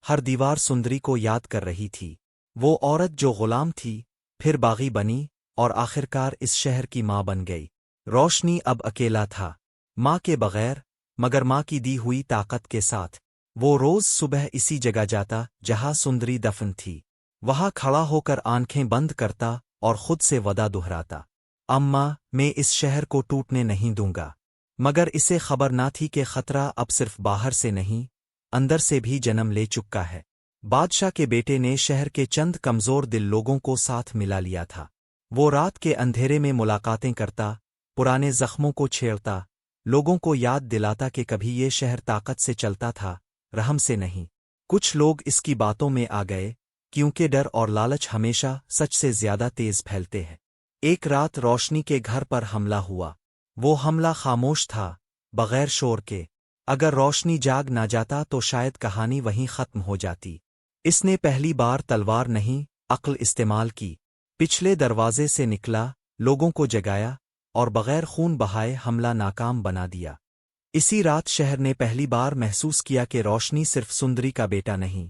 हर दीवार सुंदरी को याद कर रही थी। वो औरत जो गुलाम थी, फिर बागी बनी और आखिरकार इस शहर की माँ बन गई। रोशनी अब अकेला था, माँ के बगैर, मगर माँ की दी हुई ताकत के साथ। वो रोज सुबह इसी जगह जाता जहाँ सुंदरी दफन थी। वहाँ खड़ा होकर आंखें बंद करता और खुद से वदा दोहराता, अम्मा, मैं इस शहर को टूटने नहीं दूंगा। मगर इसे खबर ना थी कि खतरा अब सिर्फ बाहर से नहीं, अंदर से भी जन्म ले चुका है। बादशाह के बेटे ने शहर के चंद कमजोर दिल लोगों को साथ मिला लिया था। वो रात के अंधेरे में मुलाकातें करता, पुराने जख्मों को छेड़ता, लोगों को याद दिलाता कि कभी ये शहर ताकत से चलता था, रहम से नहीं। कुछ लोग इसकी बातों में आ गए, क्योंकि डर और लालच हमेशा सच से ज्यादा तेज फैलते हैं। एक रात रोशनी के घर पर हमला हुआ। वो हमला खामोश था, बगैर शोर के। अगर रोशनी जाग ना जाता तो शायद कहानी वहीं खत्म हो जाती। इसने पहली बार तलवार नहीं, अक्ल इस्तेमाल की। पिछले दरवाजे से निकला, लोगों को जगाया, और बगैर खून बहाए हमला नाकाम बना दिया। इसी रात शहर ने पहली बार महसूस किया कि रोशनी सिर्फ सुंदरी का बेटा नहीं,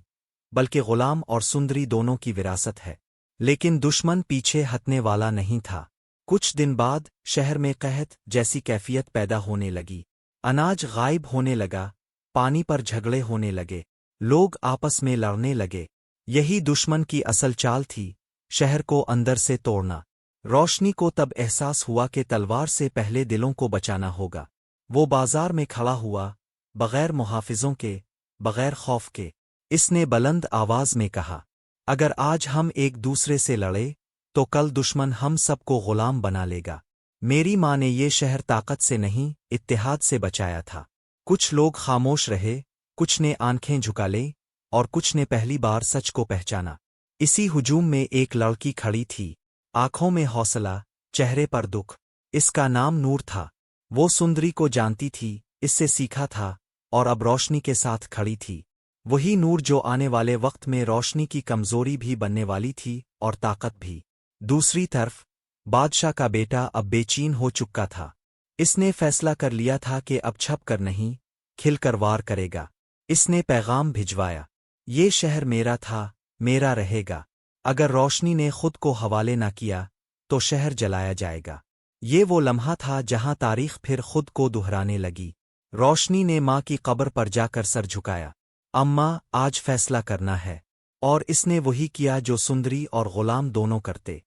बल्कि गुलाम और सुंदरी दोनों की विरासत है। लेकिन दुश्मन पीछे हटने वाला नहीं था। कुछ दिन बाद शहर में कहत जैसी कैफियत पैदा होने लगी। अनाज गायब होने लगा, पानी पर झगड़े होने लगे, लोग आपस में लड़ने लगे। यही दुश्मन की असल चाल थी, शहर को अंदर से तोड़ना। रोशनी को तब एहसास हुआ कि तलवार से पहले दिलों को बचाना होगा। वो बाजार में खड़ा हुआ, बगैर मुहाफिजों के, बगैर खौफ के। इसने बुलंद आवाज में कहा, अगर आज हम एक दूसरे से लड़े तो कल दुश्मन हम सबको गुलाम बना लेगा। मेरी माँ ने ये शहर ताकत से नहीं, इत्तेहाद से बचाया था। कुछ लोग खामोश रहे, कुछ ने आंखें झुका ली, और कुछ ने पहली बार सच को पहचाना। इसी हुजूम में एक लड़की खड़ी थी, आंखों में हौसला, चेहरे पर दुख। इसका नाम नूर था। वो सुंदरी को जानती थी, इससे सीखा था, और अब रोशनी के साथ खड़ी थी। वही नूर जो आने वाले वक्त में रोशनी की कमजोरी भी बनने वाली थी और ताकत भी। दूसरी तरफ बादशाह का बेटा अब बेचैन हो चुका था। इसने फैसला कर लिया था कि अब छप कर नहीं, खिलकर वार करेगा। इसने पैगाम भिजवाया, ये शहर मेरा था, मेरा रहेगा। अगर रोशनी ने खुद को हवाले न किया तो शहर जलाया जाएगा। ये वो लम्हा था जहां तारीख फिर खुद को दोहराने लगी। रोशनी ने माँ की कब्र पर जाकर सर झुकाया, अम्मा, आज फैसला करना है। और इसने वही किया जो सुंदरी और गुलाम दोनों करते।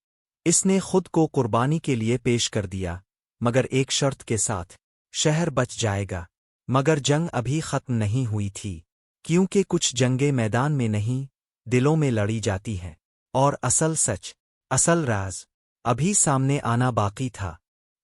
इसने खुद को कुर्बानी के लिए पेश कर दिया, मगर एक शर्त के साथ, शहर बच जाएगा। मगर जंग अभी खत्म नहीं हुई थी, क्योंकि कुछ जंगें मैदान में नहीं, दिलों में लड़ी जाती हैं। और असल सच, असल राज, अभी सामने आना बाकी था।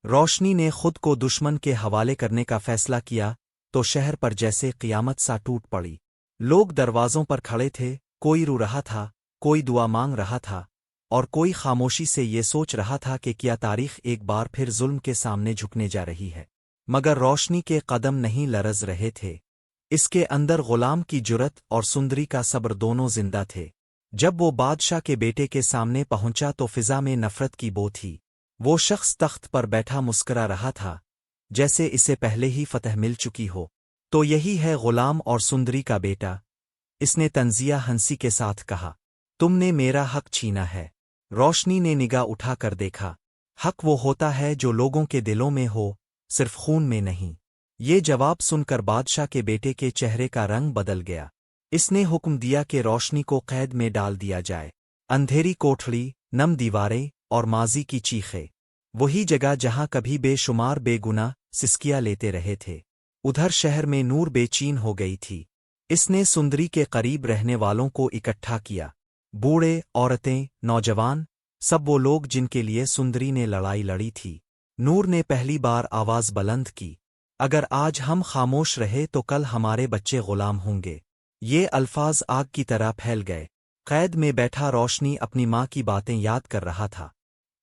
रोशनी ने खुद को दुश्मन के हवाले करने का फैसला किया तो शहर पर जैसे क़ियामत सा टूट पड़ी। लोग दरवाजों पर खड़े थे, कोई रो रहा था, कोई दुआ मांग रहा था, और कोई खामोशी से ये सोच रहा था कि क्या तारीख एक बार फिर जुल्म के सामने झुकने जा रही है। मगर रोशनी के कदम नहीं लरज रहे थे। इसके अंदर गुलाम की जुरत और सुंदरी का सब्र दोनों जिंदा थे। जब वो बादशाह के बेटे के सामने पहुंचा तो फिजा में नफरत की बो थी। वो शख्स तख्त पर बैठा मुस्करा रहा था, जैसे इसे पहले ही फतह मिल चुकी हो। तो यही है गुलाम और सुंदरी का बेटा, इसने तंजिया हंसी के साथ कहा। तुमने मेरा हक छीना है। रोशनी ने निगाह उठाकर देखा। हक वो होता है जो लोगों के दिलों में हो, सिर्फ खून में नहीं। ये जवाब सुनकर बादशाह के बेटे के चेहरे का रंग बदल गया। इसने हुक्म दिया कि रोशनी को कैद में डाल दिया जाए। अंधेरी कोठड़ी, नम दीवारें और माजी की चीखें, वही जगह जहां कभी बेशुमार बेगुनाह सिसकियां लेते रहे थे। उधर शहर में नूर बेचैन हो गई थी। इसने सुंदरी के करीब रहने वालों को इकट्ठा किया, बूढ़े, औरतें, नौजवान, सब वो लोग जिनके लिए सुंदरी ने लड़ाई लड़ी थी। नूर ने पहली बार आवाज बुलंद की, अगर आज हम खामोश रहे तो कल हमारे बच्चे गुलाम होंगे। ये अल्फाज आग की तरह फैल गए। कैद में बैठा रोशनी अपनी माँ की बातें याद कर रहा था।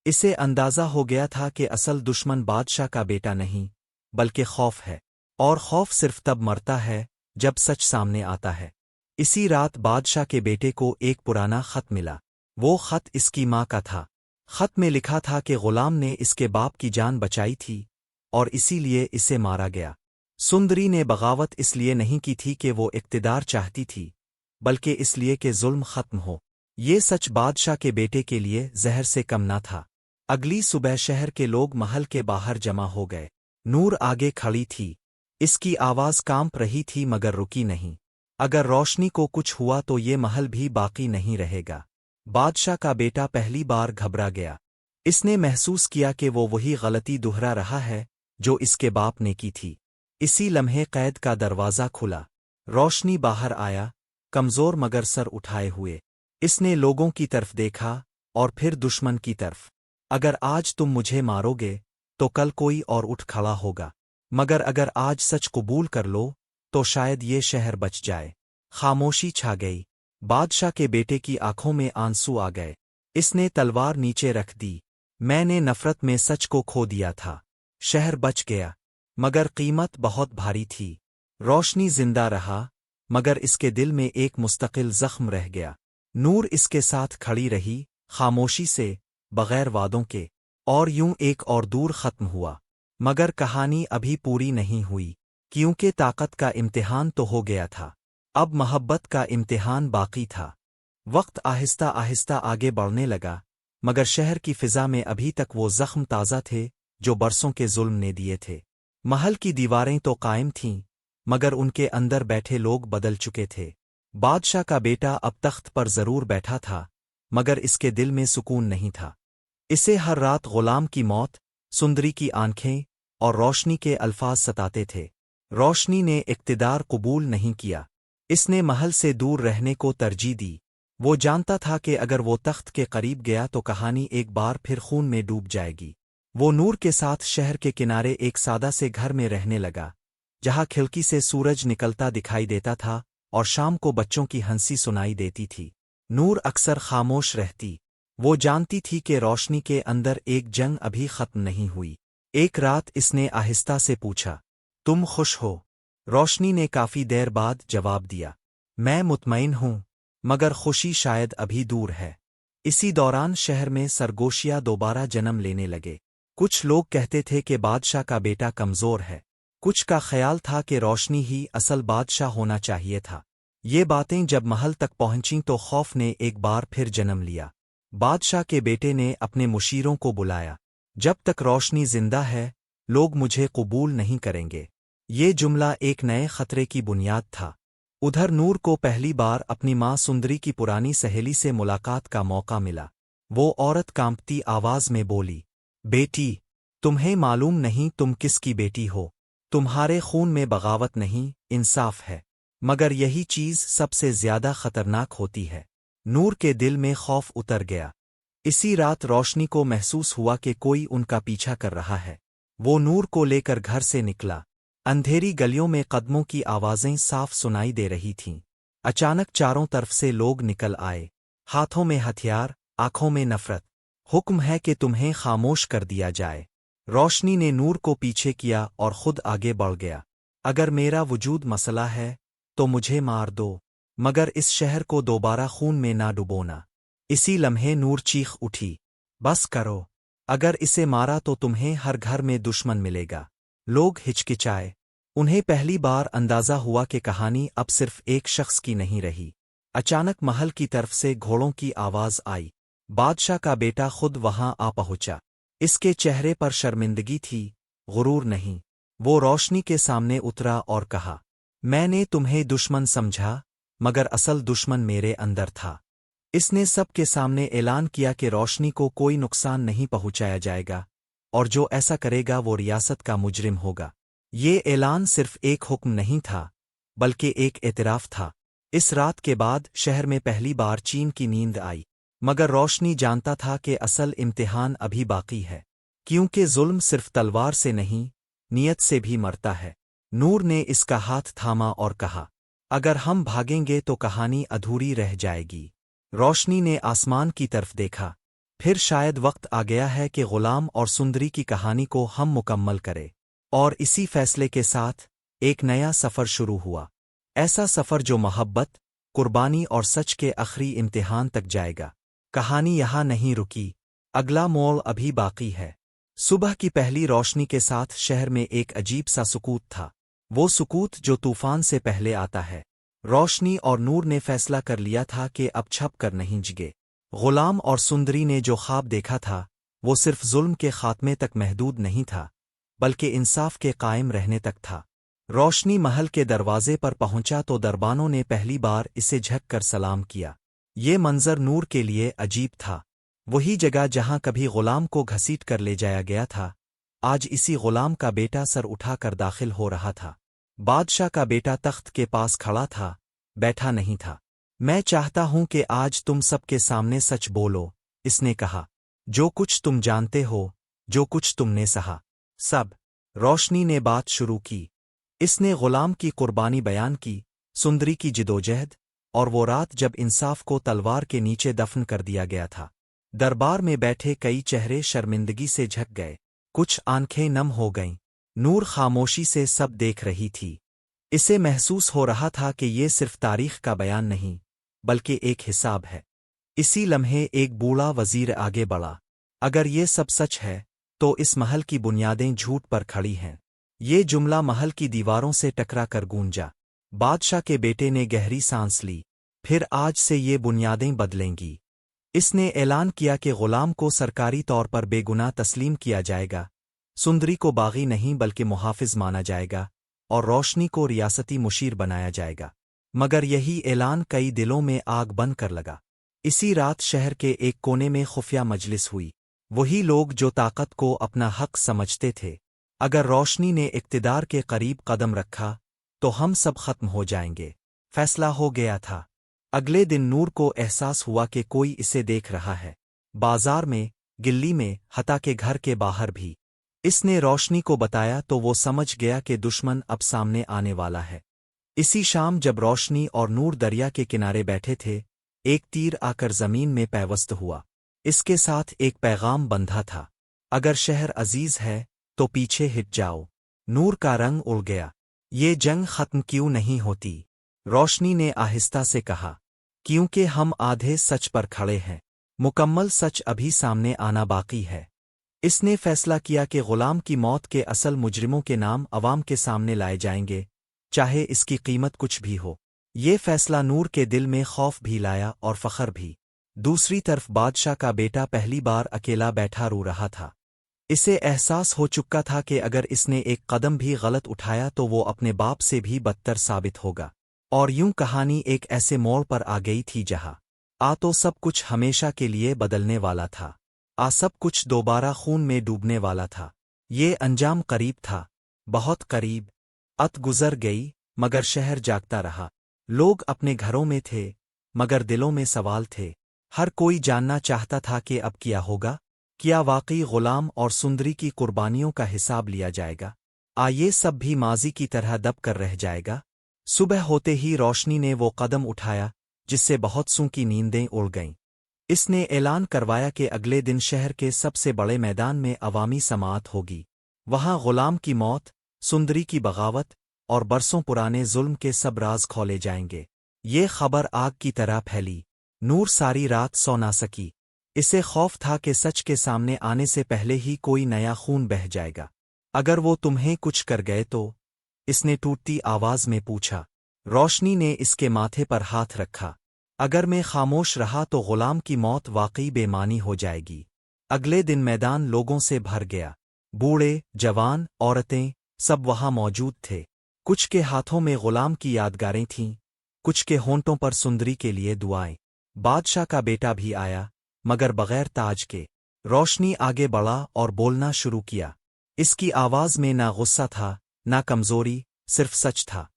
इसे अंदाजा हो गया था कि असल दुश्मन बादशाह का बेटा नहीं, बल्कि खौफ है। और खौफ सिर्फ तब मरता है जब सच सामने आता है। इसी रात बादशाह के बेटे को एक पुराना खत मिला। वो खत इसकी माँ का था। खत में लिखा था कि गुलाम ने इसके बाप की जान बचाई थी और इसीलिए इसे मारा गया। सुंदरी ने बगावत इसलिए नहीं की थी कि वो इक़्तिदार चाहती थी, बल्कि इसलिए कि जुल्म खत्म हो। ये सच बादशाह के बेटे के लिए जहर से कम न था। अगली सुबह शहर के लोग महल के बाहर जमा हो गए। नूर आगे खड़ी थी। इसकी आवाज कांप रही थी मगर रुकी नहीं। अगर रोशनी को कुछ हुआ तो ये महल भी बाकी नहीं रहेगा। बादशाह का बेटा पहली बार घबरा गया। इसने महसूस किया कि वो वही गलती दोहरा रहा है जो इसके बाप ने की थी। इसी लम्हे कैद का दरवाज़ा खुला। रोशनी बाहर आया, कमज़ोर मगर सर उठाए हुए। इसने लोगों की तरफ देखा और फिर दुश्मन की तरफ। अगर आज तुम मुझे मारोगे तो कल कोई और उठ खड़ा होगा, मगर अगर आज सच कबूल कर लो तो शायद ये शहर बच जाए। खामोशी छा गई। बादशाह के बेटे की आंखों में आंसू आ गए। इसने तलवार नीचे रख दी। मैंने नफरत में सच को खो दिया था। शहर बच गया, मगर कीमत बहुत भारी थी। रोशनी जिंदा रहा, मगर इसके दिल में एक मुस्तकिल जख्म रह गया। नूर इसके साथ खड़ी रही, खामोशी से, बगैर वादों के। और यूं एक और दूर खत्म हुआ। मगर कहानी अभी पूरी नहीं हुई, क्योंकि ताकत का इम्तिहान तो हो गया था। अब मोहब्बत का इम्तिहान बाकी था। वक्त आहिस्ता आहिस्ता आगे बढ़ने लगा, मगर शहर की फिजा में अभी तक वो जख्म ताज़ा थे जो बरसों के जुल्म ने दिए थे। महल की दीवारें तो कायम थीं, मगर उनके अंदर बैठे लोग बदल चुके थे। बादशाह का बेटा अब तख्त पर जरूर बैठा था, मगर इसके दिल में सुकून नहीं था। इसे हर रात गुलाम की मौत, सुंदरी की आंखें और रोशनी के अल्फाज सताते थे। रोशनी ने इक्तिदार कबूल नहीं किया। इसने महल से दूर रहने को तरजीह दी। वो जानता था कि अगर वो तख्त के करीब गया तो कहानी एक बार फिर खून में डूब जाएगी। वो नूर के साथ शहर के किनारे एक सादा से घर में रहने लगा, जहाँ खिड़की से सूरज निकलता दिखाई देता था और शाम को बच्चों की हंसी सुनाई देती थी। नूर अक्सर खामोश रहती। वो जानती थी कि रोशनी के अंदर एक जंग अभी खत्म नहीं हुई। एक रात इसने आहिस्ता से पूछा, तुम खुश हो? रोशनी ने काफी देर बाद जवाब दिया, मैं मुतमईन हूं, मगर खुशी शायद अभी दूर है। इसी दौरान शहर में सरगोशियां दोबारा जन्म लेने लगे। कुछ लोग कहते थे कि बादशाह का बेटा कमजोर है। कुछ का ख्याल था कि रोशनी ही असल बादशाह होना चाहिए था। ये बातें जब महल तक पहुंचीं तो खौफ ने एक बार फिर जन्म लिया। बादशाह के बेटे ने अपने मुशीरों को बुलाया। जब तक रोशनी जिंदा है, लोग मुझे कबूल नहीं करेंगे। ये जुमला एक नए खतरे की बुनियाद था। उधर नूर को पहली बार अपनी माँ सुंदरी की पुरानी सहेली से मुलाकात का मौका मिला। वो औरत कांपती आवाज में बोली, बेटी, तुम्हें मालूम नहीं तुम किसकी बेटी हो। तुम्हारे खून में बगावत नहीं, इंसाफ है। मगर यही चीज सबसे ज्यादा खतरनाक होती है। नूर के दिल में खौफ उतर गया। इसी रात रोशनी को महसूस हुआ कि कोई उनका पीछा कर रहा है। वो नूर को लेकर घर से निकला। अंधेरी गलियों में कदमों की आवाजें साफ सुनाई दे रही थीं। अचानक चारों तरफ से लोग निकल आए, हाथों में हथियार, आंखों में नफरत। हुक्म है कि तुम्हें खामोश कर दिया जाए। रोशनी ने नूर को पीछे किया और खुद आगे बढ़ गया। अगर मेरा वजूद मसला है तो मुझे मार दो, मगर इस शहर को दोबारा खून में ना डुबोना। इसी लम्हे नूर चीख उठी, बस करो, अगर इसे मारा तो तुम्हें हर घर में दुश्मन मिलेगा। लोग हिचकिचाए। उन्हें पहली बार अंदाजा हुआ कि कहानी अब सिर्फ एक शख्स की नहीं रही। अचानक महल की तरफ से घोड़ों की आवाज आई। बादशाह का बेटा खुद वहां आ पहुंचा। इसके चेहरे पर शर्मिंदगी थी, गुरूर नहीं। वो रोशनी के सामने उतरा और कहा, मैंने तुम्हें दुश्मन समझा, मगर असल दुश्मन मेरे अंदर था। इसने सबके सामने ऐलान किया कि रोशनी को कोई नुकसान नहीं पहुंचाया जाएगा, और जो ऐसा करेगा वो रियासत का मुजरिम होगा। ये ऐलान सिर्फ एक हुक्म नहीं था, बल्कि एक एतराफ था। इस रात के बाद शहर में पहली बार चैन की नींद आई। मगर रोशनी जानता था कि असल इम्तिहान अभी बाकी है, क्योंकि जुल्म सिर्फ तलवार से नहीं, नियत से भी मरता है। नूर ने इसका हाथ थामा और कहा, अगर हम भागेंगे तो कहानी अधूरी रह जाएगी। रोशनी ने आसमान की तरफ देखा। फिर शायद वक्त आ गया है कि गुलाम और सुंदरी की कहानी को हम मुकम्मल करें। और इसी फैसले के साथ एक नया सफ़र शुरू हुआ। ऐसा सफ़र जो मोहब्बत, कुर्बानी और सच के आखिरी इम्तिहान तक जाएगा। कहानी यहाँ नहीं रुकी, अगला मोड़ अभी बाकी है। सुबह की पहली रोशनी के साथ शहर में एक अजीब सा सुकूत था। वो सुकूत जो तूफान से पहले आता है। रोशनी और नूर ने फैसला कर लिया था कि अब छप कर नहीं जिगे। गुलाम और सुंदरी ने जो ख्वाब देखा था वो सिर्फ जुल्म के खात्मे तक महदूद नहीं था, बल्कि इंसाफ के कायम रहने तक था। रोशनी महल के दरवाजे पर पहुंचा तो दरबानों ने पहली बार इसे झक कर सलाम किया। ये मंजर नूर के लिए अजीब था। वही जगह जहां कभी गुलाम को घसीट कर ले जाया गया था, आज इसी गुलाम का बेटा सर उठाकर दाखिल हो रहा था। बादशाह का बेटा तख्त के पास खड़ा था, बैठा नहीं था। मैं चाहता हूं कि आज तुम सबके सामने सच बोलो, इसने कहा। जो कुछ तुम जानते हो, जो कुछ तुमने सहा, सब। रोशनी ने बात शुरू की। इसने गुलाम की कुर्बानी बयान की, सुंदरी की जिदोजहद, और वो रात जब इंसाफ को तलवार के नीचे दफन कर दिया गया था। दरबार में बैठे कई चेहरे शर्मिंदगी से झक गए, कुछ आंखें नम हो गईं। नूर खामोशी से सब देख रही थी। इसे महसूस हो रहा था कि ये सिर्फ तारीख का बयान नहीं, बल्कि एक हिसाब है। इसी लम्हे एक बूढ़ा वजीर आगे बढ़ा। अगर ये सब सच है, तो इस महल की बुनियादें झूठ पर खड़ी हैं। ये जुमला महल की दीवारों से टकरा कर गूंजा। बादशाह के बेटे ने गहरी सांस ली। फिर आज से ये बुनियादें बदलेंगी। इसने ऐलान किया कि गुलाम को सरकारी तौर पर बेगुनाह तस्लीम किया जाएगा, सुंदरी को बागी नहीं बल्कि मुहाफिज माना जाएगा, और रोशनी को रियासती मुशीर बनाया जाएगा। मगर यही ऐलान कई दिलों में आग बन कर लगा। इसी रात शहर के एक कोने में खुफिया मजलिस हुई। वही लोग जो ताकत को अपना हक समझते थे। अगर रोशनी ने इक्तिदार के करीब कदम रखा तो हम सब खत्म हो जाएंगे, फैसला हो गया था। अगले दिन नूर को एहसास हुआ कि कोई इसे देख रहा है। बाजार में, गिल्ली में, हता के घर के बाहर भी। इसने रोशनी को बताया तो वो समझ गया कि दुश्मन अब सामने आने वाला है। इसी शाम जब रोशनी और नूर दरिया के किनारे बैठे थे, एक तीर आकर जमीन में पैवस्त हुआ। इसके साथ एक पैगाम बंधा था, अगर शहर अजीज है तो पीछे हिट जाओ। नूर का रंग उड़ गया। ये जंग खत्म क्यों नहीं होती? रोशनी ने आहिस्ता से कहा। क्योंकि हम आधे सच पर खड़े हैं, मुकम्मल सच अभी सामने आना बाकी है। इसने फैसला किया कि गुलाम की मौत के असल मुजरिमों के नाम अवाम के सामने लाए जाएंगे, चाहे इसकी कीमत कुछ भी हो। ये फैसला नूर के दिल में खौफ भी लाया और फखर भी। दूसरी तरफ बादशाह का बेटा पहली बार अकेला बैठा रो रहा था। इसे एहसास हो चुका था कि अगर इसने एक कदम भी गलत उठाया तो वो अपने बाप से भी बदतर साबित होगा। और यूं कहानी एक ऐसे मोड़ पर आ गई थी जहां तो सब कुछ हमेशा के लिए बदलने वाला था। सब कुछ दोबारा खून में डूबने वाला था। ये अंजाम करीब था, बहुत करीब। गुजर गई, मगर शहर जागता रहा। लोग अपने घरों में थे, मगर दिलों में सवाल थे। हर कोई जानना चाहता था कि अब क्या होगा। क्या वाकई गुलाम और सुंदरी की कुर्बानियों का हिसाब लिया जाएगा? ये सब भी माजी की तरह दब कर रह जाएगा? सुबह होते ही रोशनी ने वो कदम उठाया जिससे बहुत सू की नींदें उड़ गईं। इसने ऐलान करवाया कि अगले दिन शहर के सबसे बड़े मैदान में अवामी समाअत होगी। वहां गुलाम की मौत, सुंदरी की बगावत और बरसों पुराने जुल्म के सब राज खोले जाएंगे। ये खबर आग की तरह फैली। नूर सारी रात सो ना सकी। इसे खौफ था कि सच के सामने आने से पहले ही कोई नया खून बह जाएगा। अगर वो तुम्हें कुछ कर गए तो? इसने टूटती आवाज में पूछा। रोशनी ने इसके माथे पर हाथ रखा। अगर मैं खामोश रहा तो गुलाम की मौत वाकई बेमानी हो जाएगी। अगले दिन मैदान लोगों से भर गया। बूढ़े, जवान, औरतें, सब वहां मौजूद थे। कुछ के हाथों में गुलाम की यादगारें थीं, कुछ के होंठों पर सुंदरी के लिए दुआएं। बादशाह का बेटा भी आया, मगर बगैर ताज के। रोशनी आगे बढ़ा और बोलना शुरू किया। इसकी आवाज में ना गुस्सा था, ना कमजोरी, सिर्फ सच था।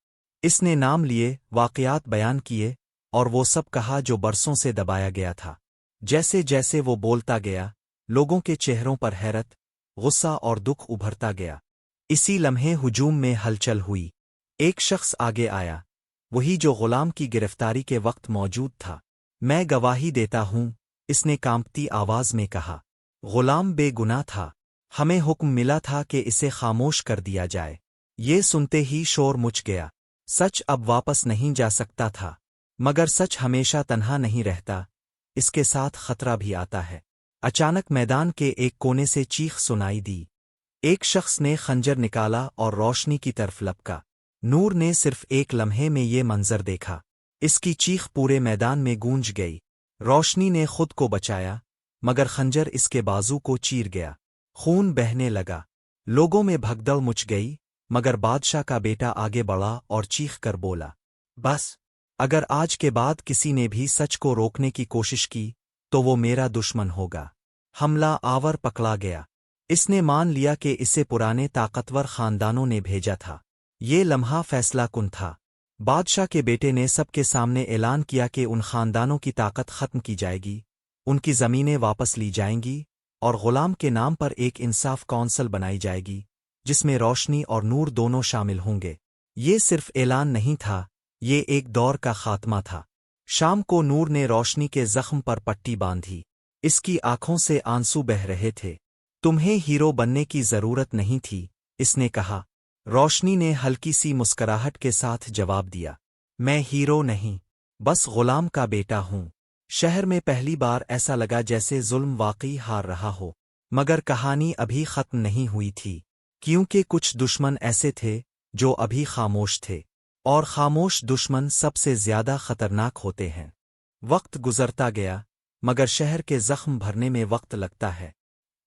इसने नाम लिए, वाकयात बयान किए, और वो सब कहा जो बरसों से दबाया गया था। जैसे जैसे वो बोलता गया, लोगों के चेहरों पर हैरत, गुस्सा और दुख उभरता गया। इसी लम्हे हुजूम में हलचल हुई। एक शख्स आगे आया, वही जो गुलाम की गिरफ्तारी के वक्त मौजूद था। मैं गवाही देता हूं, इसने कांपती आवाज में कहा। गुलाम बेगुनाह था। हमें हुक्म मिला था कि इसे खामोश कर दिया जाए। ये सुनते ही शोर मच गया। सच अब वापस नहीं जा सकता था। मगर सच हमेशा तन्हा नहीं रहता, इसके साथ खतरा भी आता है। अचानक मैदान के एक कोने से चीख सुनाई दी। एक शख्स ने खंजर निकाला और रोशनी की तरफ लपका। नूर ने सिर्फ एक लम्हे में ये मंजर देखा। इसकी चीख पूरे मैदान में गूंज गई। रोशनी ने खुद को बचाया, मगर खंजर इसके बाजू को चीर गया। खून बहने लगा। लोगों में भगदड़ मच गई, मगर बादशाह का बेटा आगे बढ़ा और चीख कर बोला, बस, अगर आज के बाद किसी ने भी सच को रोकने की कोशिश की तो वो मेरा दुश्मन होगा। हमला आवर पकड़ा गया। इसने मान लिया कि इसे पुराने ताकतवर खानदानों ने भेजा था। ये लम्हा फैसला कुन था। बादशाह के बेटे ने सबके सामने ऐलान किया कि उन खानदानों की ताकत खत्म की जाएगी, उनकी ज़मीनें वापस ली जाएंगी और गुलाम के नाम पर एक इंसाफ कौंसल बनाई जाएगी जिसमें रोशनी और नूर दोनों शामिल होंगे। ये सिर्फ ऐलान नहीं था, ये एक दौर का खात्मा था। शाम को नूर ने रोशनी के जख्म पर पट्टी बांधी। इसकी आंखों से आंसू बह रहे थे। तुम्हें हीरो बनने की जरूरत नहीं थी, इसने कहा। रोशनी ने हल्की सी मुस्कराहट के साथ जवाब दिया, मैं हीरो नहीं, बस गुलाम का बेटा हूं। शहर में पहली बार ऐसा लगा जैसे जुल्म वाकई हार रहा हो। मगर कहानी अभी खत्म नहीं हुई थी, क्योंकि कुछ दुश्मन ऐसे थे जो अभी खामोश थे, और खामोश दुश्मन सबसे ज्यादा खतरनाक होते हैं। वक्त गुजरता गया, मगर शहर के जख्म भरने में वक्त लगता है।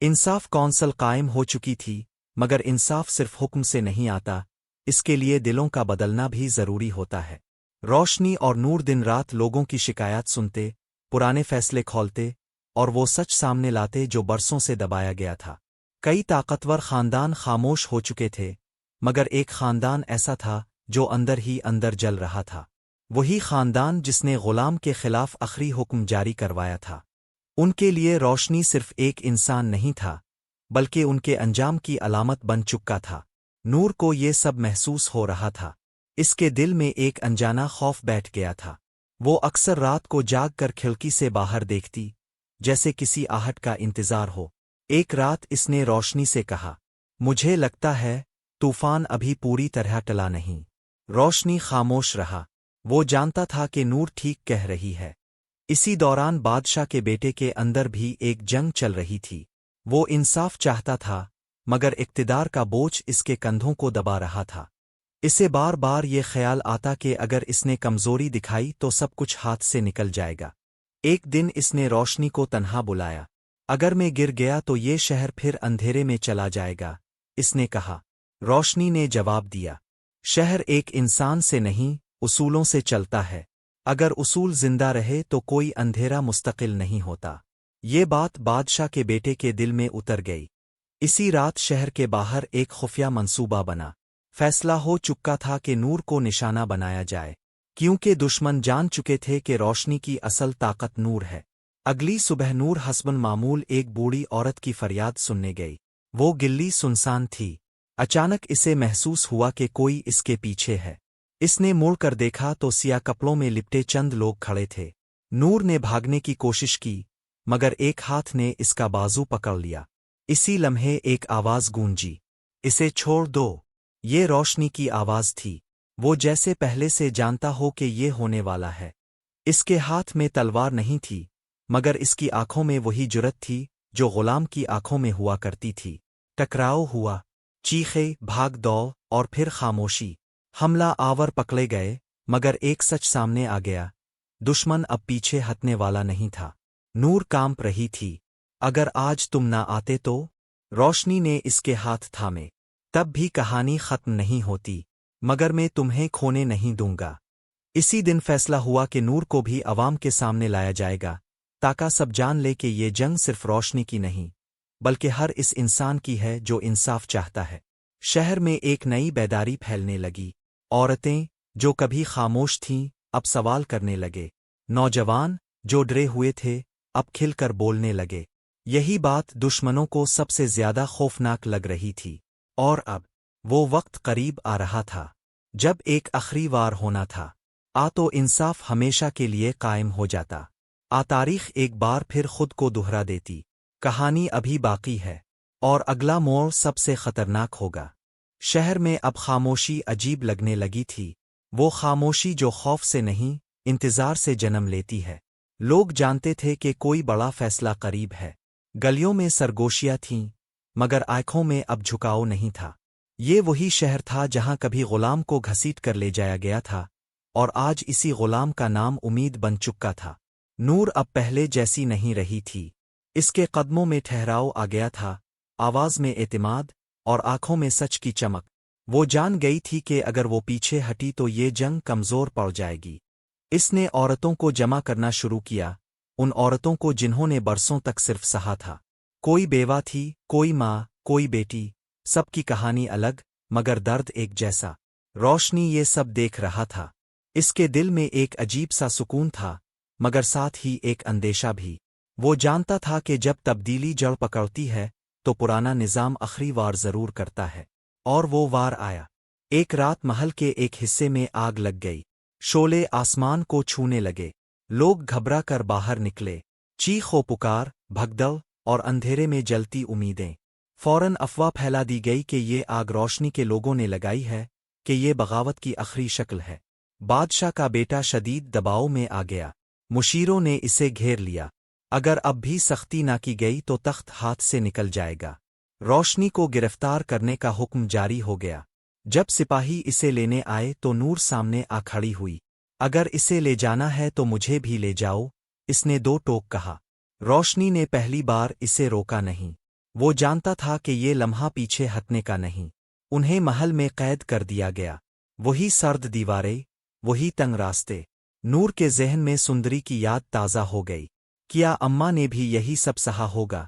इंसाफ कौंसल कायम हो चुकी थी, मगर इंसाफ सिर्फ हुक्म से नहीं आता, इसके लिए दिलों का बदलना भी जरूरी होता है। रोशनी और नूर दिन रात लोगों की शिकायत सुनते, पुराने फैसले खोलते और वो सच सामने लाते जो बरसों से दबाया गया था। कई ताकतवर खानदान खामोश हो चुके थे, मगर एक खानदान ऐसा था जो अंदर ही अंदर जल रहा था। वही खानदान जिसने गुलाम के खिलाफ आखिरी हुक्म जारी करवाया था। उनके लिए रोशनी सिर्फ एक इंसान नहीं था, बल्कि उनके अंजाम की अलामत बन चुका था। नूर को ये सब महसूस हो रहा था। इसके दिल में एक अनजाना खौफ बैठ गया था। वो अक्सर रात को जाग कर खिड़की से बाहर देखती, जैसे किसी आहट का इंतजार हो। एक रात इसने रोशनी से कहा, मुझे लगता है तूफान अभी पूरी तरह टला नहीं। रोशनी खामोश रहा। वो जानता था कि नूर ठीक कह रही है। इसी दौरान बादशाह के बेटे के अंदर भी एक जंग चल रही थी। वो इंसाफ चाहता था, मगर इक्तिदार का बोझ इसके कंधों को दबा रहा था। इसे बार बार ये ख्याल आता कि अगर इसने कमजोरी दिखाई तो सब कुछ हाथ से निकल जाएगा। एक दिन इसने रोशनी को तन्हा बुलाया। अगर मैं गिर गया तो ये शहर फिर अंधेरे में चला जाएगा, इसने कहा। रोशनी ने जवाब दिया, शहर एक इंसान से नहीं, उसूलों से चलता है। अगर उसूल जिंदा रहे तो कोई अंधेरा मुस्तकिल नहीं होता। ये बात बादशाह के बेटे के दिल में उतर गई। इसी रात शहर के बाहर एक खुफिया मंसूबा बना। फैसला हो चुका था कि नूर को निशाना बनाया जाए, क्योंकि दुश्मन जान चुके थे कि रोशनी की असल ताकत नूर है। अगली सुबह नूर हस्बन मामूल एक बूढ़ी औरत की फरियाद सुनने गई। वो गिल्ली सुनसान थी। अचानक इसे महसूस हुआ कि कोई इसके पीछे है। इसने मुड़कर देखा तो सिया कपड़ों में लिपटे चंद लोग खड़े थे। नूर ने भागने की कोशिश की, मगर एक हाथ ने इसका बाजू पकड़ लिया। इसी लम्हे एक आवाज गूंजी, इसे छोड़ दो। ये रोशनी की आवाज थी। वो जैसे पहले से जानता हो कि ये होने वाला है। इसके हाथ में तलवार नहीं थी, मगर इसकी आंखों में वही जुर्रत थी जो गुलाम की आंखों में हुआ करती थी। टकराव हुआ, चीखे, भाग दौड़ और फिर खामोशी। हमला आवर पकड़े गए, मगर एक सच सामने आ गया, दुश्मन अब पीछे हटने वाला नहीं था। नूर कांप रही थी। अगर आज तुम ना आते तो? रोशनी ने इसके हाथ थामे। तब भी कहानी खत्म नहीं होती, मगर मैं तुम्हें खोने नहीं दूंगा। इसी दिन फैसला हुआ कि नूर को भी अवाम के सामने लाया जाएगा, ताकि सब जान ले कि ये जंग सिर्फ रोशनी की नहीं, बल्कि हर इस इंसान की है जो इंसाफ चाहता है। शहर में एक नई बेदारी फैलने लगी। औरतें, जो कभी खामोश थीं, अब सवाल करने लगे। नौजवान, जो डरे हुए थे, अब खिलकर बोलने लगे। यही बात दुश्मनों को सबसे ज्यादा खौफनाक लग रही थी। और अब वो वक्त करीब आ रहा था जब एक आखिरी वार होना था। तो इंसाफ हमेशा के लिए कायम हो जाता। तारीख एक बार फिर खुद को दोहरा देती। कहानी अभी बाकी है, और अगला मोड़ सबसे खतरनाक होगा। शहर में अब खामोशी अजीब लगने लगी थी। वो खामोशी जो खौफ से नहीं, इंतजार से जन्म लेती है। लोग जानते थे कि कोई बड़ा फैसला करीब है। गलियों में सरगोशियां थीं, मगर आंखों में अब झुकाव नहीं था। یہ وہی شہر تھا جہاں کبھی غلام کو گھسیٹ کر لے جایا گیا تھا، اور آج اسی غلام کا نام امید بن چکا تھا۔ نور اب پہلے جیسی نہیں رہی تھی۔ اس کے قدموں میں ٹھہراؤ آ گیا تھا، آواز میں اعتماد، اور آنکھوں میں سچ کی چمک۔ وہ جان گئی تھی کہ اگر وہ پیچھے ہٹی تو یہ جنگ کمزور پڑ جائے گی۔ اس نے عورتوں کو جمع کرنا شروع کیا، ان عورتوں کو جنہوں نے برسوں تک صرف سہا تھا۔ کوئی بیوہ تھی، کوئی ماں، کوئی بیٹی، سب کی کہانی الگ، مگر درد ایک جیسا۔ روشنی یہ سب دیکھ رہا تھا۔ اس کے دل میں ایک عجیب سا سکون تھا، مگر ساتھ ہی ایک اندیشہ بھی۔ وہ جانتا تھا کہ جب تبدیلی جڑ پکڑتی ہے تو پرانا نظام آخری وار ضرور کرتا ہے۔ اور وہ وار آیا۔ ایک رات محل کے ایک حصے میں آگ لگ گئی۔ شعلے آسمان کو چھونے لگے۔ لوگ گھبرا کر باہر نکلے۔ چیخ و پکار، بھگدڑ، اور اندھیرے میں جلتی امیدیں۔ فوراً افواہ پھیلا دی گئی کہ یہ آگ روشنی کے لوگوں نے لگائی ہے، کہ یہ بغاوت کی آخری شکل ہے۔ بادشاہ کا بیٹا شدید دباؤ میں آ گیا۔ مشیروں نے اسے گھیر لیا۔ اگر اب بھی سختی نہ کی گئی تو تخت ہاتھ سے نکل جائے گا۔ روشنی کو گرفتار کرنے کا حکم جاری ہو گیا۔ جب سپاہی اسے لینے آئے تو نور سامنے آ کھڑی ہوئی۔ اگر اسے لے جانا ہے تو مجھے بھی لے جاؤ، اس نے دو ٹوک کہا۔ روشنی نے پہلی بار اسے روکا نہیں۔ وہ جانتا تھا کہ یہ لمحہ پیچھے ہٹنے کا نہیں۔ انہیں محل میں قید کر دیا گیا۔ وہی سرد دیواریں، وہی تنگ راستے۔ نور کے ذہن میں سندری کی یاد تازہ ہو گئی۔ کیا اماں نے بھی یہی سب سہا ہوگا؟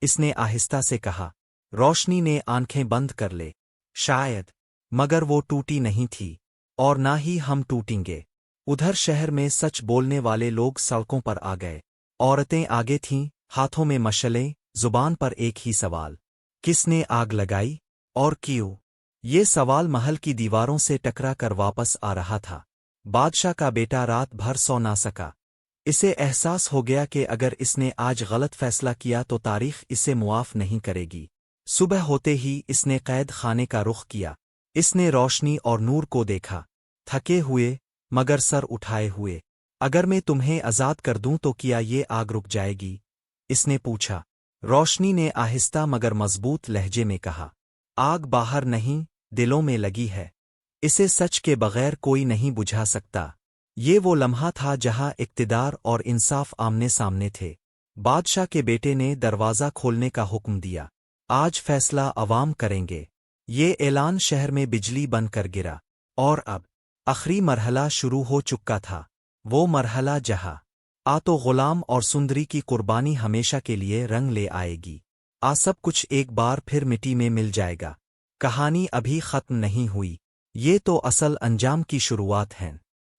اس نے آہستہ سے کہا۔ روشنی نے آنکھیں بند کر لے۔ شاید، مگر وہ ٹوٹی نہیں تھی، اور نہ ہی ہم ٹوٹیں گے۔ ادھر شہر میں سچ بولنے والے لوگ سڑکوں پر آ گئے۔ عورتیں آگے تھیں، ہاتھوں میں مشعلیں، زبان پر ایک ہی سوال: کس نے آگ لگائی، اور کیوں؟ یہ سوال محل کی دیواروں سے ٹکرا کر واپس آ رہا تھا۔ بادشاہ کا بیٹا رات بھر سو نہ سکا۔ اسے احساس ہو گیا کہ اگر اس نے آج غلط فیصلہ کیا تو تاریخ اسے معاف نہیں کرے گی۔ صبح ہوتے ہی اس نے قید خانے کا رخ کیا۔ اس نے روشنی اور نور کو دیکھا، تھکے ہوئے مگر سر اٹھائے ہوئے۔ اگر میں تمہیں آزاد کر دوں تو کیا یہ آگ رک جائے گی؟ اس نے پوچھا۔ روشنی نے آہستہ مگر مضبوط لہجے میں کہا، آگ باہر نہیں، دلوں میں لگی ہے۔ اسے سچ کے بغیر کوئی نہیں بجھا سکتا۔ یہ وہ لمحہ تھا جہاں اقتدار اور انصاف آمنے سامنے تھے۔ بادشاہ کے بیٹے نے دروازہ کھولنے کا حکم دیا۔ آج فیصلہ عوام کریں گے۔ یہ اعلان شہر میں بجلی بن کر گرا۔ اور اب آخری مرحلہ شروع ہو چکا تھا۔ وہ مرحلہ جہاں تو غلام اور سندری کی قربانی ہمیشہ کے لیے رنگ لے آئے گی۔ سب کچھ ایک بار پھر مٹی میں مل جائے گا۔ کہانی ابھی ختم نہیں ہوئی۔ یہ تو اصل انجام کی شروعات ہیں۔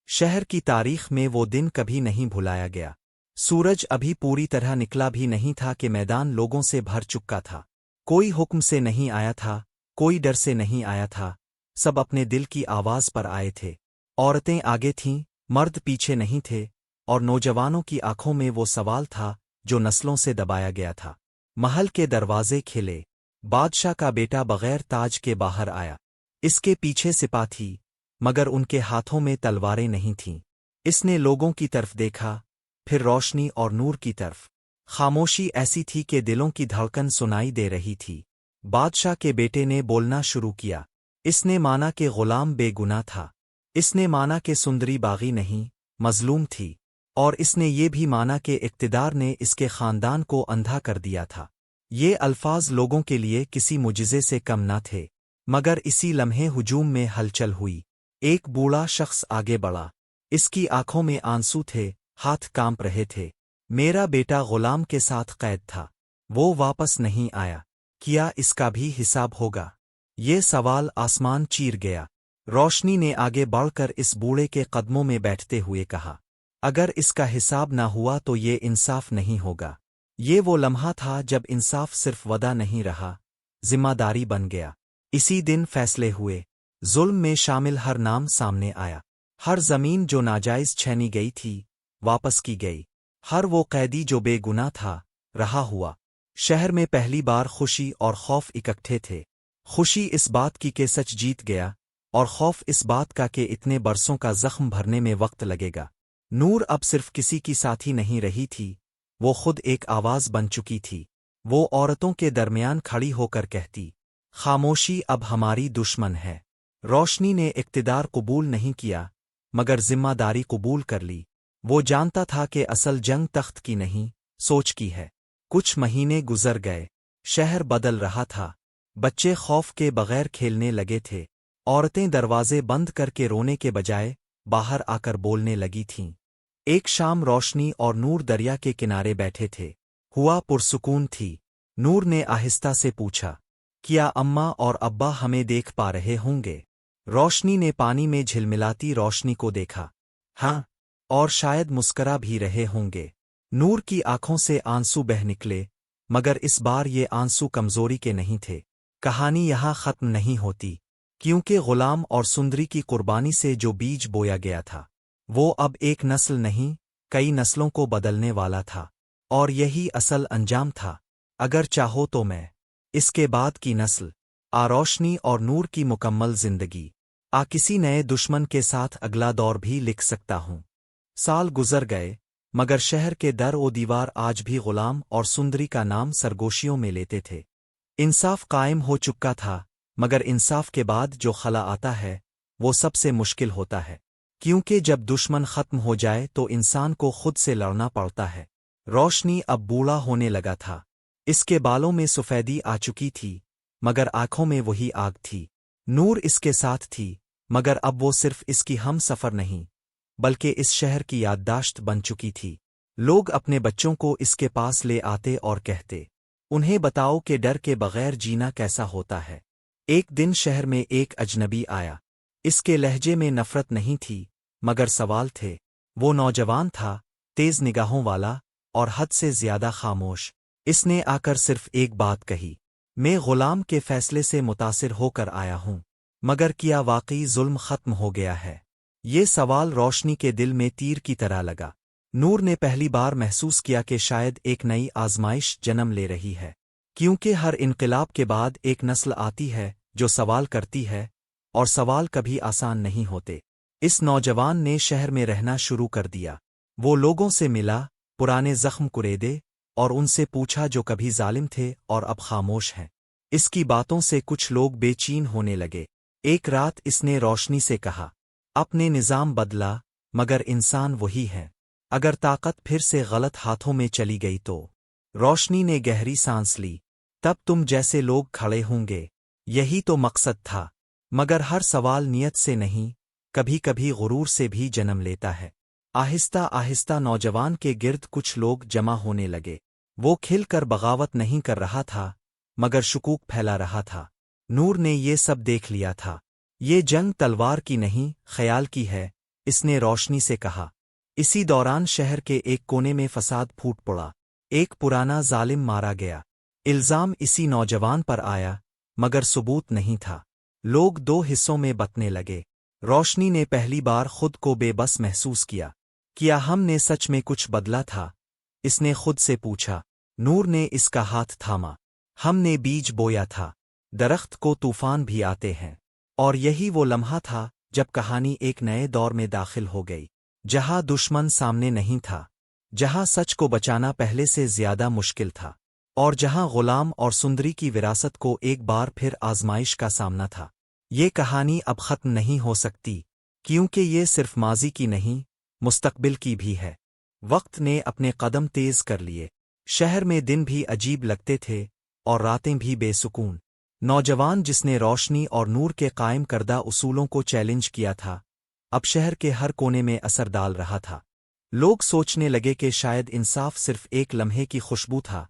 شہر کی تاریخ میں وہ دن کبھی نہیں بھلایا گیا۔ سورج ابھی پوری طرح نکلا بھی نہیں تھا کہ میدان لوگوں سے بھر چکا تھا۔ کوئی حکم سے نہیں آیا تھا، کوئی ڈر سے نہیں آیا تھا، سب اپنے دل کی آواز پر آئے تھے۔ عورتیں آگے تھیں، مرد پیچھے نہیں تھے، اور نوجوانوں کی آنکھوں میں وہ سوال تھا جو نسلوں سے دبایا گیا تھا۔ محل کے دروازے کھلے۔ بادشاہ کا بیٹا بغیر تاج کے باہر آیا۔ اس کے پیچھے سپاہ تھی، مگر ان کے ہاتھوں میں تلواریں نہیں تھیں۔ اس نے لوگوں کی طرف دیکھا، پھر روشنی اور نور کی طرف۔ خاموشی ایسی تھی کہ دلوں کی دھڑکن سنائی دے رہی تھی۔ بادشاہ کے بیٹے نے بولنا شروع کیا۔ اس نے مانا کہ غلام بے گناہ تھا۔ اس نے مانا کہ سندری باغی نہیں، مظلوم تھی۔ اور اس نے یہ بھی مانا کہ اقتدار نے اس کے خاندان کو اندھا کر دیا تھا۔ یہ الفاظ لوگوں کے لیے کسی معجزے سے کم نہ تھے، مگر اسی لمحے ہجوم میں ہلچل ہوئی۔ ایک بوڑھا شخص آگے بڑھا۔ اس کی آنکھوں میں آنسو تھے، ہاتھ کانپ رہے تھے۔ میرا بیٹا غلام کے ساتھ قید تھا، وہ واپس نہیں آیا، کیا اس کا بھی حساب ہوگا؟ یہ سوال آسمان چیر گیا۔ روشنی نے آگے بڑھ کر اس بوڑھے کے قدموں میں بیٹھتے ہوئے کہا، اگر اس کا حساب نہ ہوا تو یہ انصاف نہیں ہوگا۔ یہ وہ لمحہ تھا جب انصاف صرف وعدہ نہیں رہا، ذمہ داری بن گیا۔ اسی دن فیصلے ہوئے۔ ظلم میں شامل ہر نام سامنے آیا۔ ہر زمین جو ناجائز چھینی گئی تھی، واپس کی گئی۔ ہر وہ قیدی جو بے گناہ تھا، رہا ہوا۔ شہر میں پہلی بار خوشی اور خوف اکٹھے تھے۔ خوشی اس بات کی کہ سچ جیت گیا، اور خوف اس بات کا کہ اتنے برسوں کا زخم بھرنے میں وقت لگے گا۔ نور اب صرف کسی کی ساتھی نہیں رہی تھی، وہ خود ایک آواز بن چکی تھی۔ وہ عورتوں کے درمیان کھڑی ہو کر کہتی، خاموشی اب ہماری دشمن ہے۔ روشنی نے اقتدار قبول نہیں کیا مگر ذمہ داری قبول کر لی۔ وہ جانتا تھا کہ اصل جنگ تخت کی نہیں، سوچ کی ہے۔ کچھ مہینے گزر گئے، شہر بدل رہا تھا، بچے خوف کے بغیر کھیلنے لگے تھے، عورتیں دروازے بند کر کے رونے کے بجائے باہر آ کر بولنے لگی تھیں۔ ایک شام روشنی اور نور دریا کے کنارے بیٹھے تھے، ہوا پرسکون تھی۔ نور نے آہستہ سے پوچھا، کیا اماں اور ابا ہمیں دیکھ پا رہے ہوں گے؟ روشنی نے پانی میں جھلملاتی روشنی کو دیکھا، ہاں، اور شاید مسکرا بھی رہے ہوں گے۔ نور کی آنکھوں سے آنسو بہہ نکلے، مگر اس بار یہ آنسو کمزوری کے نہیں تھے۔ کہانی یہاں ختم نہیں ہوتی، کیونکہ غلام اور سندری کی قربانی سے جو بیج بویا گیا تھا وہ اب ایک نسل نہیں، کئی نسلوں کو بدلنے والا تھا، اور یہی اصل انجام تھا۔ اگر چاہو تو میں اس کے بعد کی نسل روشنی اور نور کی مکمل زندگی کسی نئے دشمن کے ساتھ اگلا دور بھی لکھ سکتا ہوں۔ سال گزر گئے، مگر شہر کے در و دیوار آج بھی غلام اور سندری کا نام سرگوشیوں میں لیتے تھے۔ انصاف قائم ہو چکا تھا، مگر انصاف کے بعد جو خلا آتا ہے وہ سب سے مشکل ہوتا ہے، کیونکہ جب دشمن ختم ہو جائے تو انسان کو خود سے لڑنا پڑتا ہے۔ روشنی اب بوڑھا ہونے لگا تھا، اس کے بالوں میں سفیدی آ چکی تھی، مگر آنکھوں میں وہی آگ تھی۔ نور اس کے ساتھ تھی، مگر اب وہ صرف اس کی ہم سفر نہیں بلکہ اس شہر کی یادداشت بن چکی تھی۔ لوگ اپنے بچوں کو اس کے پاس لے آتے اور کہتے، انہیں بتاؤ کہ ڈر کے بغیر جینا کیسا ہوتا ہے۔ ایک دن شہر میں ایک اجنبی آیا، اس کے لہجے میں نفرت نہیں تھی مگر سوال تھے۔ وہ نوجوان تھا، تیز نگاہوں والا اور حد سے زیادہ خاموش۔ اس نے آ کر صرف ایک بات کہی، میں غلام کے فیصلے سے متاثر ہو کر آیا ہوں، مگر کیا واقعی ظلم ختم ہو گیا ہے؟ یہ سوال روشنی کے دل میں تیر کی طرح لگا۔ نور نے پہلی بار محسوس کیا کہ شاید ایک نئی آزمائش جنم لے رہی ہے، کیونکہ ہر انقلاب کے بعد ایک نسل آتی ہے جو سوال کرتی ہے، اور سوال کبھی آسان نہیں ہوتے۔ اس نوجوان نے شہر میں رہنا شروع کر دیا۔ وہ لوگوں سے ملا، پرانے زخم کریدے، اور ان سے پوچھا جو کبھی ظالم تھے اور اب خاموش ہیں۔ اس کی باتوں سے کچھ لوگ بے چین ہونے لگے۔ ایک رات اس نے روشنی سے کہا، اپنے نظام بدلا مگر انسان وہی ہے، اگر طاقت پھر سے غلط ہاتھوں میں چلی گئی تو؟ روشنی نے گہری سانس لی، تب تم جیسے لوگ کھڑے ہوں گے، یہی تو مقصد تھا۔ مگر ہر سوال نیت سے نہیں، کبھی کبھی غرور سے بھی جنم لیتا ہے۔ آہستہ آہستہ نوجوان کے گرد کچھ لوگ جمع ہونے لگے۔ وہ کھل کر بغاوت نہیں کر رہا تھا مگر شکوک پھیلا رہا تھا۔ نور نے یہ سب دیکھ لیا تھا۔ یہ جنگ تلوار کی نہیں، خیال کی ہے، اس نے روشنی سے کہا۔ اسی دوران شہر کے ایک کونے میں فساد پھوٹ پڑا، ایک پرانا ظالم مارا گیا۔ الزام اسی نوجوان پر آیا مگر ثبوت نہیں تھا۔ لوگ دو حصوں میں بٹنے لگے۔ روشنی نے پہلی بار خود کو بے بس محسوس کیا ہم نے سچ میں کچھ بدلا تھا؟ اس نے خود سے پوچھا۔ نور نے اس کا ہاتھ تھاما، ہم نے بیج بویا تھا، درخت کو طوفان بھی آتے ہیں، اور یہی وہ لمحہ تھا جب کہانی ایک نئے دور میں داخل ہو گئی، جہاں دشمن سامنے نہیں تھا، جہاں سچ کو بچانا پہلے سے زیادہ مشکل تھا، اور جہاں غلام اور سندری کی وراثت کو ایک بار پھر آزمائش کا سامنا تھا۔ یہ کہانی اب ختم نہیں ہو سکتی، کیونکہ یہ صرف ماضی کی نہیں، مستقبل کی بھی ہے۔ وقت نے اپنے قدم تیز کر لیے، شہر میں دن بھی عجیب لگتے تھے اور راتیں بھی بے سکون۔ نوجوان جس نے روشنی اور نور کے قائم کردہ اصولوں کو چیلنج کیا تھا، اب شہر کے ہر کونے میں اثر ڈال رہا تھا۔ لوگ سوچنے لگے کہ شاید انصاف صرف ایک لمحے کی خوشبو تھا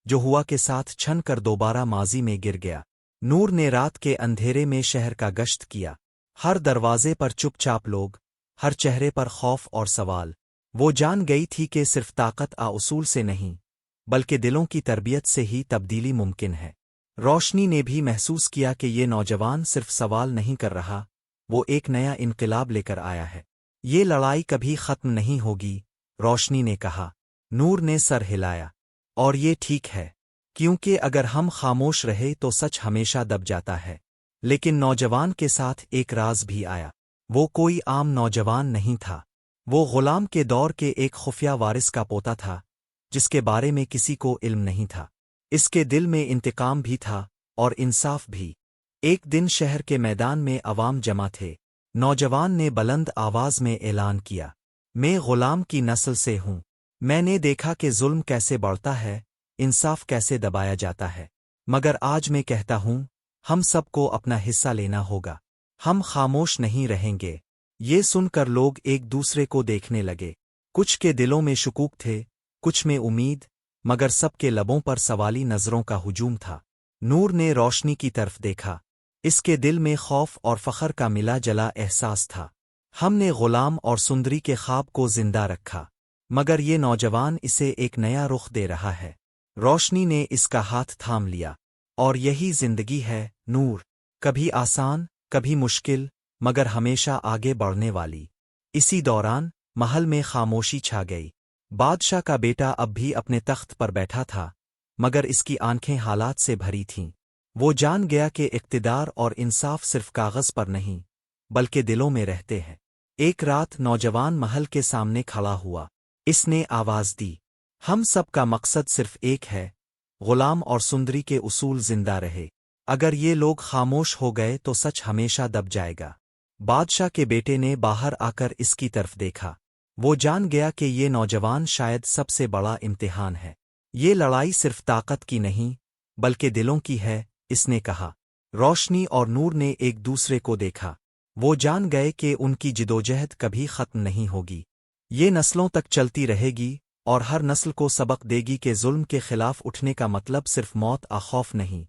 جو ہوا کے ساتھ چھن کر دوبارہ ماضی میں گر گیا۔ نور نے رات کے اندھیرے میں شہر کا گشت کیا، ہر دروازے پر چپ چاپ لوگ، ہر چہرے پر خوف اور سوال۔ وہ جان گئی تھی کہ صرف طاقت اصول سے نہیں بلکہ دلوں کی تربیت سے ہی تبدیلی ممکن ہے۔ روشنی نے بھی محسوس کیا کہ یہ نوجوان صرف سوال نہیں کر رہا، وہ ایک نیا انقلاب لے کر آیا ہے۔ یہ لڑائی کبھی ختم نہیں ہوگی، روشنی نے کہا۔ نور نے سر ہلایا، اور یہ ٹھیک ہے، کیونکہ اگر ہم خاموش رہے تو سچ ہمیشہ دب جاتا ہے۔ لیکن نوجوان کے ساتھ ایک راز بھی آیا۔ وہ کوئی عام نوجوان نہیں تھا، وہ غلام کے دور کے ایک خفیہ وارث کا پوتا تھا جس کے بارے میں کسی کو علم نہیں تھا۔ اس کے دل میں انتقام بھی تھا اور انصاف بھی۔ ایک دن شہر کے میدان میں عوام جمع تھے۔ نوجوان نے بلند آواز میں اعلان کیا، میں غلام کی نسل سے ہوں۔ میں نے دیکھا کہ ظلم کیسے بڑھتا ہے، انصاف کیسے دبایا جاتا ہے، مگر آج میں کہتا ہوں، ہم سب کو اپنا حصہ لینا ہوگا۔ ہم خاموش نہیں رہیں گے۔ یہ سن کر لوگ ایک دوسرے کو دیکھنے لگے۔ کچھ کے دلوں میں شکوک تھے، کچھ میں امید، مگر سب کے لبوں پر سوالی نظروں کا ہجوم تھا۔ نور نے روشنی کی طرف دیکھا۔ اس کے دل میں خوف اور فخر کا ملا جلا احساس تھا۔ ہم نے غلام اور سندری کے خواب کو زندہ رکھا، مگر یہ نوجوان اسے ایک نیا رخ دے رہا ہے۔ روشنی نے اس کا ہاتھ تھام لیا۔ اور یہی زندگی ہے، نور، کبھی آسان، کبھی مشکل، مگر ہمیشہ آگے بڑھنے والی۔ اسی دوران محل میں خاموشی چھا گئی۔ بادشاہ کا بیٹا اب بھی اپنے تخت پر بیٹھا تھا، مگر اس کی آنکھیں حالات سے بھری تھیں۔ وہ جان گیا کہ اقتدار اور انصاف صرف کاغذ پر نہیں، بلکہ دلوں میں رہتے ہیں۔ ایک رات نوجوان محل کے سامنے کھڑا ہوا۔ اس نے آواز دی، ہم سب کا مقصد صرف ایک ہے، غلام اور سندری کے اصول زندہ رہے۔ اگر یہ لوگ خاموش ہو گئے تو سچ ہمیشہ دب جائے گا۔ بادشاہ کے بیٹے نے باہر آ کر اس کی طرف دیکھا۔ وہ جان گیا کہ یہ نوجوان شاید سب سے بڑا امتحان ہے۔ یہ لڑائی صرف طاقت کی نہیں، بلکہ دلوں کی ہے، اس نے کہا۔ روشنی اور نور نے ایک دوسرے کو دیکھا۔ وہ جان گئے کہ ان کی جدوجہد کبھی ختم نہیں ہوگی۔ یہ نسلوں تک چلتی رہے گی، اور ہر نسل کو سبق دے گی کہ ظلم کے خلاف اٹھنے کا مطلب صرف موت یا خوف نہیں،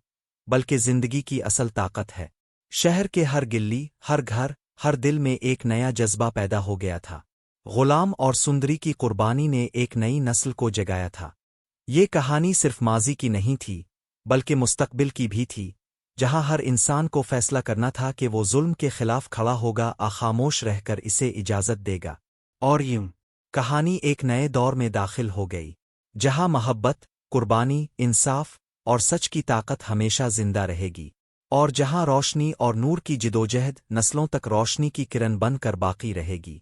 بلکہ زندگی کی اصل طاقت ہے۔ شہر کے ہر گلی، ہر گھر، ہر دل میں ایک نیا جذبہ پیدا ہو گیا تھا۔ غلام اور سندری کی قربانی نے ایک نئی نسل کو جگایا تھا۔ یہ کہانی صرف ماضی کی نہیں تھی، بلکہ مستقبل کی بھی تھی، جہاں ہر انسان کو فیصلہ کرنا تھا کہ وہ ظلم کے خلاف کھڑا ہوگا یا خاموش رہ کر اسے اجازت دے گا۔ اور یوں کہانی ایک نئے دور میں داخل ہو گئی، جہاں محبت، قربانی، انصاف اور سچ کی طاقت ہمیشہ زندہ رہے گی، اور جہاں روشنی اور نور کی جدوجہد نسلوں تک روشنی کی کرن بن کر باقی رہے گی۔